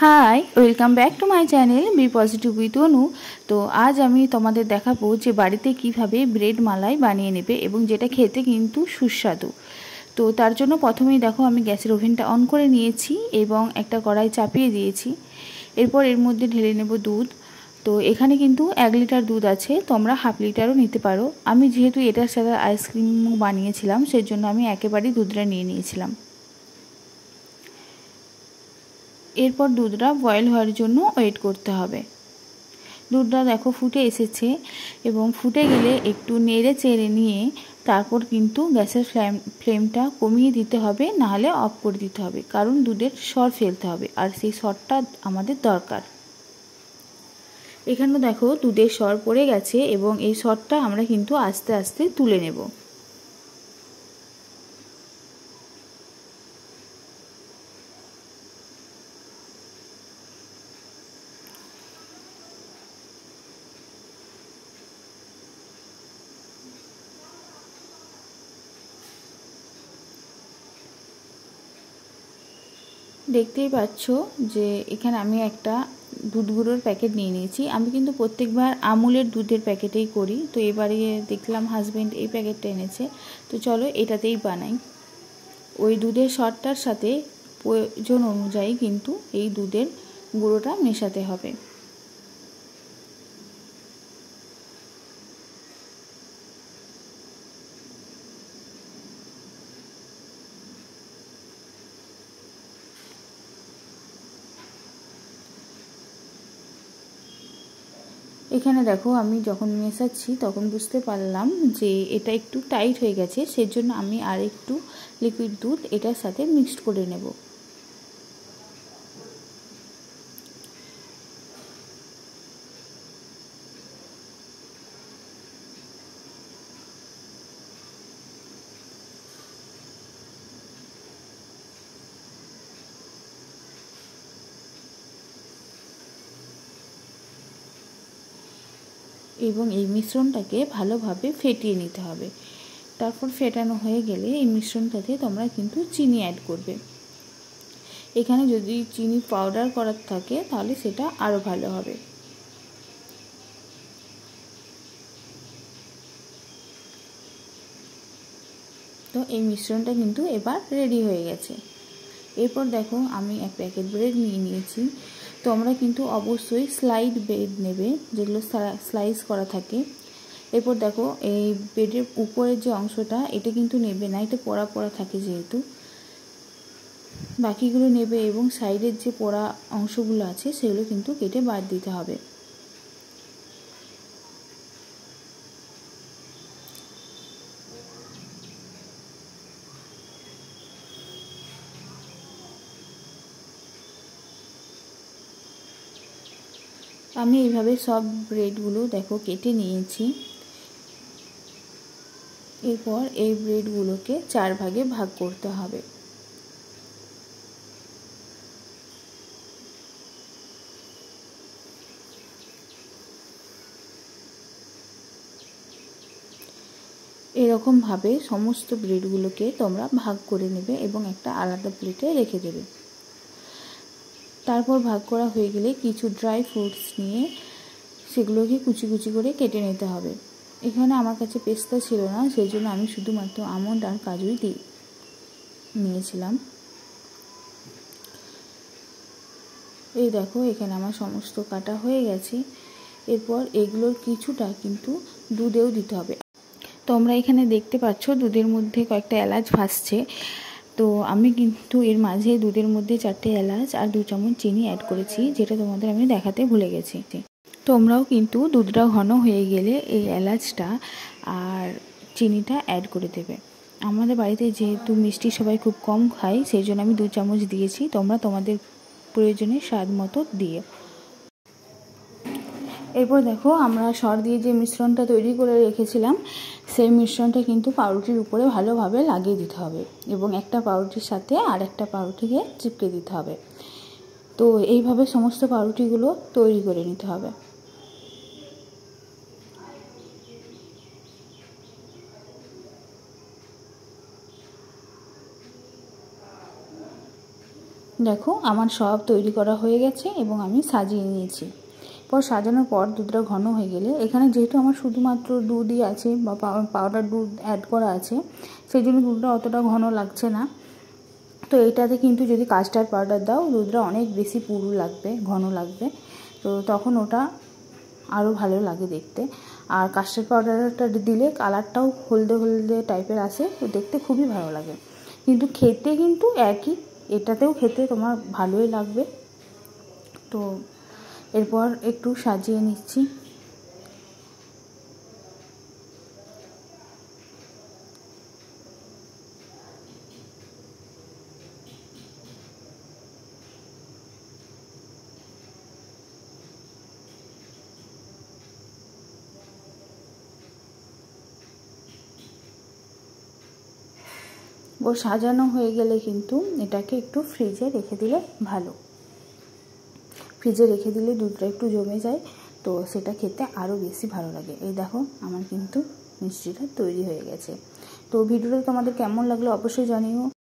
High, welcome back to my channel be positive with Anu. তো আজ আমি তোমাদের দেখাবো যে বাড়িতে কিভাবে ব্রেড মালাই বানিয়ে নেবে এবং যেটা খেতে কিন্তু সুস্বাদু। তো তার জন্য প্রথমেই দেখো আমি গ্যাসের ওভেনটা অন করে নিয়েছি এবং একটা কড়াই চাপিয়ে দিয়েছি। এরপর এর মধ্যে ঢেলে নেব দুধ। তো এখানে কিন্তু 1 লিটার দুধ আছে, তোমরা হাফ লিটারও নিতে পারো। আমি যেহেতু এটার সাথে আইসক্রিম বানিয়েছিলাম সেই জন্য আমি একেবারেই দুধটা নিয়ে নিয়েছিলাম। এরপর দুধটা বয়েল হওয়ার জন্য ওয়েট করতে হবে। দুধটা দেখো ফুটে এসেছে এবং ফুটে গেলে একটু নেড়ে চেড়ে নিয়ে তারপর কিন্তু গ্যাসের ফ্লেমটা কমিয়ে দিতে হবে, নাহলে অফ করে দিতে হবে, কারণ দুধের সর ফেলতে হবে আর সেই সরটা আমাদের দরকার। এখানে দেখো দুধের সর পড়ে গেছে এবং এই সরটা আমরা কিন্তু আস্তে আস্তে তুলে নেব। দেখতেই পাচ্ছ যে এখানে আমি একটা দুধ গুঁড়োর প্যাকেট নিয়ে নিয়েছি। আমি কিন্তু প্রত্যেকবার আমুলের দুধের প্যাকেটেই করি, তো এবারে দেখলাম হাজবেন্ড এই প্যাকেটটা এনেছে, তো চলো এটাতেই বানাই। ওই দুধের সরটার সাথে প্রয়োজন অনুযায়ী কিন্তু এই দুধের গুঁড়োটা মেশাতে হবে। এখানে দেখো আমি যখন মেশাচ্ছি তখন বুঝতে পারলাম যে এটা একটু টাইট হয়ে গেছে, সেজন্য আমি আর একটু লিকুইড দুধ এটার সাথে মিক্সড করে নেব। এবং এই মিশ্রণটাকে ভালোভাবে ফেটিয়ে নিতে হবে। তারপর ফেটানো হয়ে গেলে এই মিশ্রণটাতে তোমরা কিন্তু চিনি অ্যাড করবে। এখানে যদি চিনি পাউডার করার থাকে তাহলে সেটা আরও ভালো হবে। তো এই মিশ্রণটা কিন্তু এবার রেডি হয়ে গেছে। এরপর দেখো আমি এক প্যাকেট ব্রেড নিয়ে নিয়েছি। তোমরা কিন্তু অবশ্যই স্লাইড ব্রেড নেবে, যেগুলো স্লাইস করা থাকে। এরপর দেখো এই ব্রেডের উপরের যে অংশটা এটা কিন্তু নেবে না, এটা পোড়া পোড়া থাকে যেহেতু, বাকিগুলো নেবে এবং সাইডের যে পোড়া অংশগুলো আছে সেগুলো কিন্তু কেটে বাদ দিতে হবে। আমি এইভাবে সব ব্রেডগুলো দেখো কেটে নিয়েছি। এরপর এই ব্রেডগুলোকে 4 ভাগে ভাগ করতে হবে। এরকমভাবে সমস্ত ব্রেডগুলোকে তোমরা ভাগ করে নেবে এবং একটা আলাদা প্লেটে রেখে দেবে। তারপর ভাগ করা হয়ে গেলে কিছু ড্রাই ফ্রুটস নিয়ে সেগুলোকে কুচি কুচি করে কেটে নিতে হবে। এখানে আমার কাছে পেস্তা ছিল না, সেই জন্য আমি শুধুমাত্র আমন্ড আর কাজুই নিয়েছিলাম। এই দেখো এখানে আমার সমস্ত কাটা হয়ে গেছে। এরপর এগুলোর কিছুটা কিন্তু দুধেও দিতে হবে। তোমরা এখানে দেখতে পাচ্ছ দুধের মধ্যে কয়েকটা এলাচ ভাসছে। তো আমি কিন্তু এর মাঝে দুধের মধ্যে 4টে এলাচ আর 2 চামচ চিনি অ্যাড করেছি, যেটা তোমাদের আমি দেখাতে ভুলে গেছি। তোমরাও কিন্তু দুধটা ঘন হয়ে গেলে এই এলাচটা আর চিনিটা অ্যাড করে দেবে। আমাদের বাড়িতে যেহেতু মিষ্টি সবাই খুব কম খায়, সেই জন্য আমি 2 চামচ দিয়েছি, তোমরা তোমাদের প্রয়োজনে স্বাদ মতো দিয়ে। এরপর দেখো আমরা সর দিয়ে যে মিশ্রণটা তৈরি করে রেখেছিলাম সেই মিশ্রণটা কিন্তু পাউরুটির উপরে ভালোভাবে লাগিয়ে দিতে হবে এবং একটা পাউরুটির সাথে আর একটা পাউরুটিকে চিপকে দিতে হবে। তো এইভাবে সমস্ত পাউরুটিগুলো তৈরি করে নিতে হবে। দেখো আমার সব তৈরি করা হয়ে গেছে এবং আমি সাজিয়ে নিয়েছি। পর সাজানোর পর দুধটা ঘন হয়ে গেলে, এখানে যেহেতু আমার শুধুমাত্র দুধই আছে বা পাউডার দুধ অ্যাড করা আছে, সেই জন্য দুধটা অতটা ঘন লাগছে না। তো এইটাতে কিন্তু যদি কাস্টার্ড পাউডার দাও, দুধটা অনেক বেশি পুরু লাগবে, ঘন লাগবে, তো তখন ওটা আরও ভালো লাগে দেখতে। আর কাস্টার্ড পাউডারটা দিলে কালারটাও হলদে হলদে টাইপের আসে, তো দেখতে খুবই ভালো লাগে। কিন্তু খেতে কিন্তু একই, এটাতেও খেতে তোমার ভালোই লাগবে। তো এরপর একটু সাজিয়ে নিচ্ছি। ও সাজানো হয়ে গেলে কিন্তু এটাকে একটু ফ্রিজে রেখে দিলে ভালো। ফ্রিজে রেখে দিলে দুধটা একটু জমে যায়, তো সেটা খেতে আরও বেশি ভালো লাগে। এই দেখো আমার কিন্তু মিষ্টিটা তৈরি হয়ে গেছে। তো ভিডিওটা তোমাদের কেমন লাগলো অবশ্যই জানিও।